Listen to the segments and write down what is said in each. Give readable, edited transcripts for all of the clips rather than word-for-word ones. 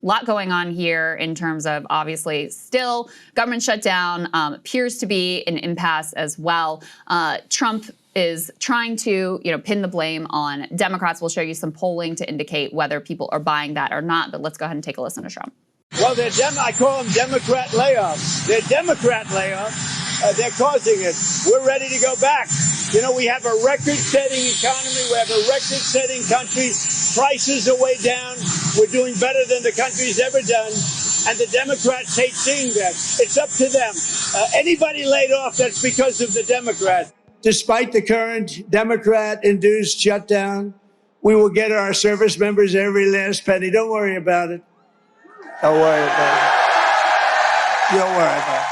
lot going on here in terms of, obviously, still government shutdown, appears to be an impasse as well. Trump is trying to, pin the blame on Democrats. We'll show you some polling to indicate whether people are buying that or not. But let's go ahead and take a listen to Trump. Well, I call them Democrat layoffs. They're Democrat layoffs. They're causing it. We're ready to go back. We have a record-setting economy. We have a record-setting country. Prices are way down. We're doing better than the country's ever done. And the Democrats hate seeing that. It's up to them. Anybody laid off, that's because of the Democrat. Despite the current Democrat-induced shutdown, we will get our service members every last penny. Don't worry about it. Don't worry about it. Don't worry about it.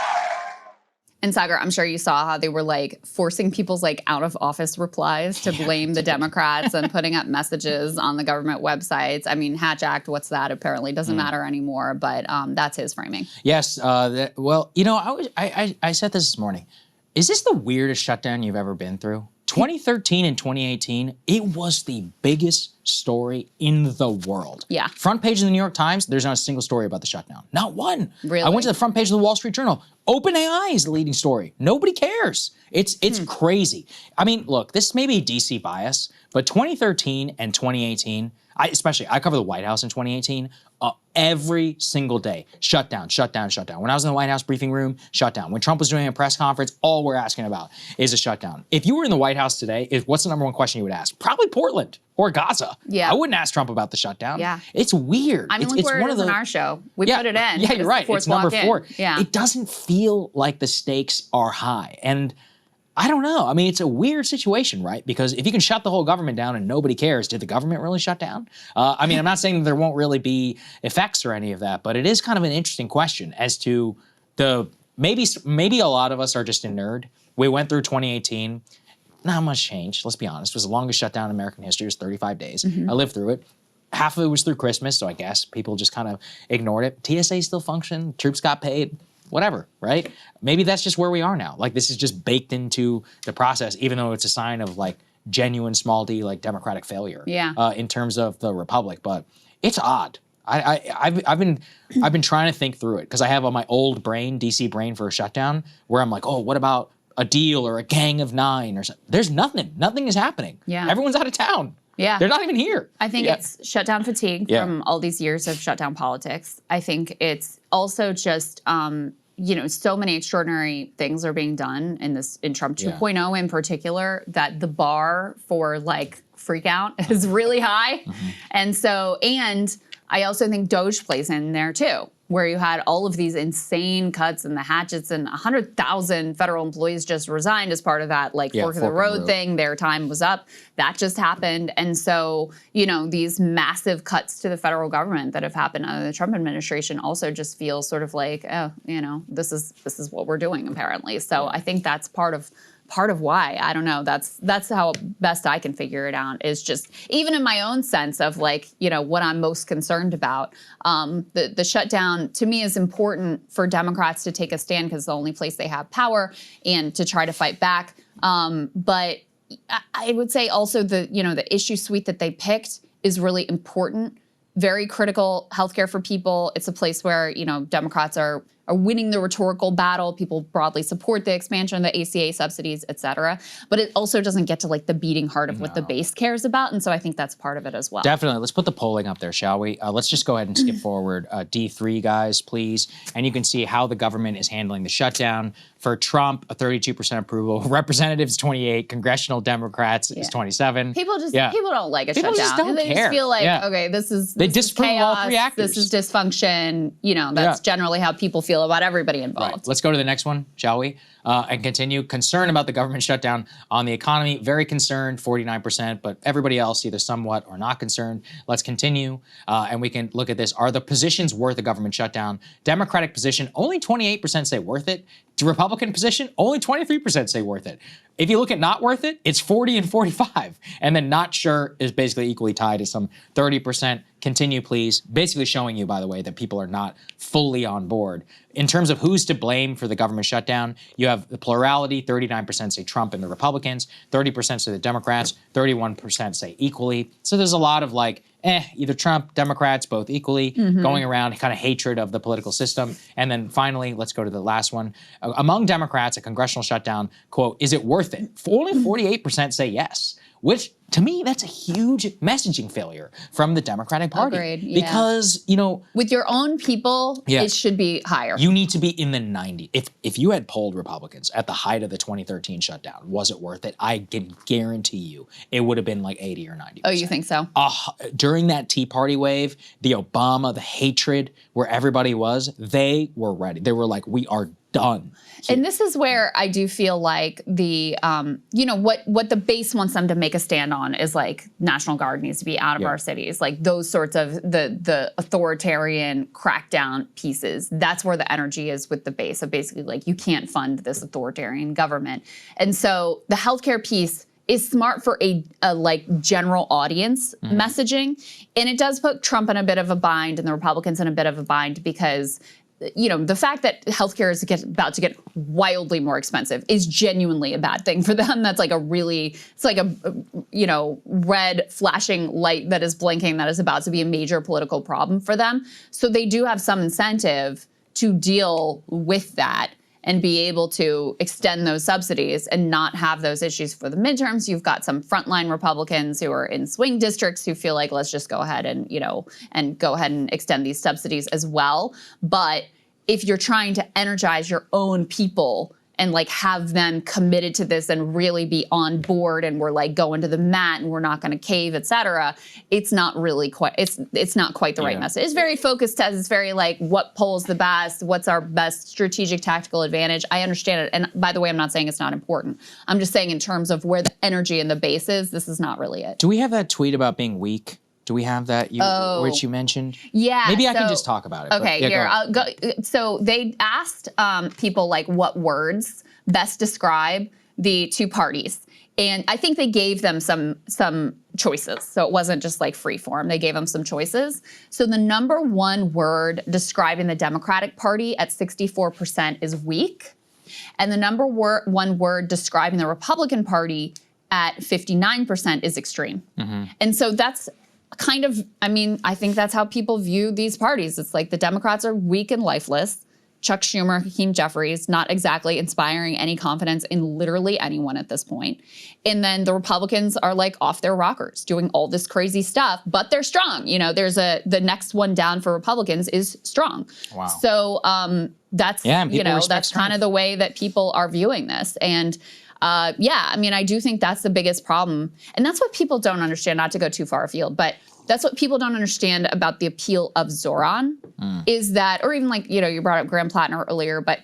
And Saagar, I'm sure you saw how they were forcing people's out of office replies to blame the Democrats and putting up messages on the government websites. I mean, Hatch Act, what's that? Apparently doesn't matter anymore, but that's his framing. Yes. Well, I said this morning. Is this the weirdest shutdown you've ever been through? 2013 and 2018, it was the biggest story in the world. Yeah. Front page of the New York Times, there's not a single story about the shutdown. Not one. Really? I went to the front page of the Wall Street Journal. OpenAI is the leading story. Nobody cares. It's crazy. I mean, look, this may be DC bias, but 2013 and 2018, I cover the White House in 2018, every single day, shutdown, shutdown, shutdown. When I was in the White House briefing room, shutdown. When Trump was doing a press conference, all we're asking about is a shutdown. If you were in the White House today, what's the number one question you would ask? Probably Portland or Gaza. Yeah. I wouldn't ask Trump about the shutdown. Yeah. It's weird. I mean, it's look where one it of is the, in our show. We put it in. Yeah, you're right. It's number 4. Yeah. It doesn't feel like the stakes are high. And I don't know. I mean, it's a weird situation, right? Because if you can shut the whole government down and nobody cares, did the government really shut down? I mean, I'm not saying that there won't really be effects or any of that, but it is kind of an interesting question as to maybe a lot of us are just inured. We went through 2018. Not much change, let's be honest. It was the longest shutdown in American history. It was 35 days. I lived through it. Half of it was through Christmas, so I guess people just kind of ignored it. TSA still functioned. Troops got paid. Whatever, right? Maybe that's just where we are now. This is just baked into the process, even though it's a sign of genuine small d democratic failure. Yeah. In terms of the republic, but it's odd. I've been trying to think through it because I have on my old brain, DC brain for a shutdown, where I'm like, oh, what about a deal or a gang of 9 or something? There's nothing. Nothing is happening. Yeah. Everyone's out of town. Yeah. They're not even here. I think it's shutdown fatigue from all these years of shutdown politics. I think it's also just so many extraordinary things are being done in Trump 2.0 in particular, that the bar for freak out is really high. And I also think Doge plays in there too, where you had all of these insane cuts and the hatchets, and 100,000 federal employees just resigned as part of that fork of the road thing. Their time was up. That just happened. And so, these massive cuts to the federal government that have happened under the Trump administration also just feel sort of this is what we're doing apparently. So I think that's part of why. I don't know. That's how best I can figure it out, is just even in my own sense of what I'm most concerned about. The shutdown to me is important for Democrats to take a stand because it's the only place they have power and to try to fight back. But I would say also the issue suite that they picked is really important. Very critical healthcare for people. It's a place where, Democrats are winning the rhetorical battle. People broadly support the expansion of the ACA subsidies, et cetera. But it also doesn't get to the beating heart of what the base cares about. And so I think that's part of it as well. Definitely. Let's put the polling up there, shall we? Let's just go ahead and skip forward. D3, guys, please. And you can see how the government is handling the shutdown. For Trump, a 32% approval. Representatives, 28. Congressional Democrats is 27. People don't like a People shutdown. Just don't they care. just feel okay, this is disapprove all 3 actors. This is dysfunction. That's generally how people feel about everybody involved. Right. Let's go to the next one, shall we? And continue. Concern about the government shutdown on the economy. Very concerned, 49%, but everybody else either somewhat or not concerned. Let's continue, and we can look at this. Are the positions worth a government shutdown? Democratic position, only 28% say worth it. Republican position, only 23% say worth it. If you look at not worth it, it's 40 and 45. And then not sure is basically equally tied to some 30%. Continue, please. Basically showing you, by the way, that people are not fully on board. In terms of who's to blame for the government shutdown, you have the plurality, 39% say Trump and the Republicans, 30% say the Democrats, 31% say equally. So there's a lot of either Trump, Democrats, both equally, going around, kind of hatred of the political system. And then finally, let's go to the last one. Among Democrats, a congressional shutdown, quote, is it worth it? Only 48% say yes, which to me, that's a huge messaging failure from the Democratic Party. Agreed, yeah. Because, you know, with your own people, it should be higher. You need to be in the 90s. If you had polled Republicans at the height of the 2013 shutdown, was it worth it? I can guarantee you it would have been like 80 or 90%. Oh, you think so? During that Tea Party wave, the Obama, the hatred, where everybody was, they were ready. They were like, we are done. And this is where I do feel like the, you know, what the base wants them to make a stand on is like National Guard needs to be out of our cities, like those sorts of the authoritarian crackdown pieces. That's where the energy is with the base of basically like you can't fund this authoritarian government. And so the healthcare piece is smart for a like general audience messaging, and it does put Trump in a bit of a bind and the Republicans in a bit of a bind because, you know, the fact that healthcare is about to get wildly more expensive is genuinely a bad thing for them. That's like it's like a, you know, red flashing light that is blinking that is about to be a major political problem for them. So they do have some incentive to deal with that and be able to extend those subsidies and not have those issues for the midterms. You've got some frontline Republicans who are in swing districts who feel like, let's just go ahead and, you know, and go ahead and extend these subsidies as well. But if you're trying to energize your own people and like have them committed to this and really be on board and we're like going to the mat and we're not going to cave, et cetera, it's not really quite, it's not quite the right message. It's very focused test. It's very like what polls the best, what's our best strategic tactical advantage. I understand it. And by the way, I'm not saying it's not important. I'm just saying in terms of where the energy and the base is, this is not really it. Do we have that tweet about being weak? Do we have that, which you mentioned? Yeah. Maybe I can just talk about it. Okay, here, I'll go. So they asked people like what words best describe the two parties. And I think they gave them some choices. So it wasn't just like free form. They gave them some choices. So the number one word describing the Democratic Party at 64% is weak. And the number one word describing the Republican Party at 59% is extreme. And so that's kind of, I mean, I think that's how people view these parties. It's like the Democrats are weak and lifeless. Chuck Schumer, Hakeem Jeffries, not exactly inspiring any confidence in literally anyone at this point. And then the Republicans are like off their rockers doing all this crazy stuff, but they're strong. You know, the next one down for Republicans is strong. Wow. So that's, you know, that's kind of the way that people are viewing this. And yeah, I mean, I do think that's the biggest problem. And that's what people don't understand, not to go too far afield, but that's what people don't understand about the appeal of Zoran is that, or even like, you know, you brought up Graham Plattner earlier, but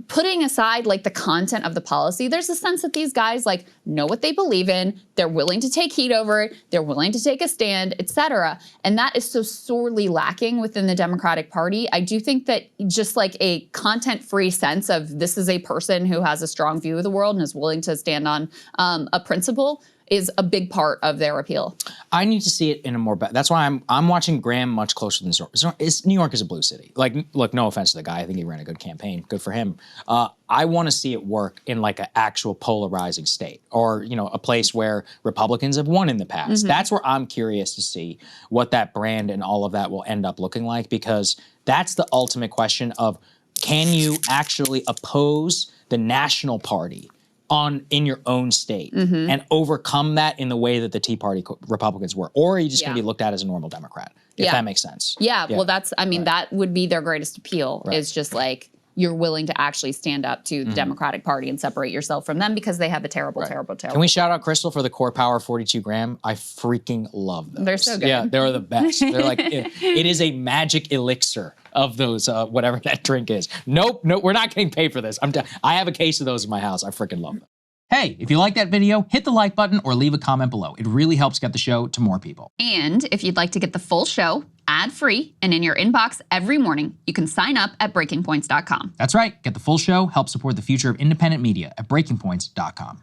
putting aside like the content of the policy, there's a sense that these guys like know what they believe in. They're willing to take heat over it. They're willing to take a stand, et cetera. And that is so sorely lacking within the Democratic Party. I do think that just like a content-free sense of this is a person who has a strong view of the world and is willing to stand on a principle is a big part of their appeal. I need to see it in a more, that's why I'm watching Graham much closer than Zoran. New York is a blue city. Like, look, no offense to the guy. I think he ran a good campaign. Good for him. I want to see it work in like an actual polarizing state or, you know, a place where Republicans have won in the past. That's where I'm curious to see what that brand and all of that will end up looking like, because that's the ultimate question of, can you actually oppose the national party in your own state and overcome that in the way that the Tea Party Republicans were? Or are you just going to be looked at as a normal Democrat, if that makes sense? Yeah, well, that's, I mean, that would be their greatest appeal is just like, you're willing to actually stand up to the Democratic Party and separate yourself from them because they have a terrible, terrible. Can we shout out Krystal for the Core Power 42 gram? I freaking love those. They're so good. Yeah, they're the best. They're like, it is a magic elixir of those, whatever that drink is. Nope, we're not getting paid for this. I have a case of those in my house. I freaking love them. Hey, if you like that video, hit the like button or leave a comment below. It really helps get the show to more people. And if you'd like to get the full show ad-free and in your inbox every morning, you can sign up at breakingpoints.com. That's right. Get the full show, help support the future of independent media at breakingpoints.com.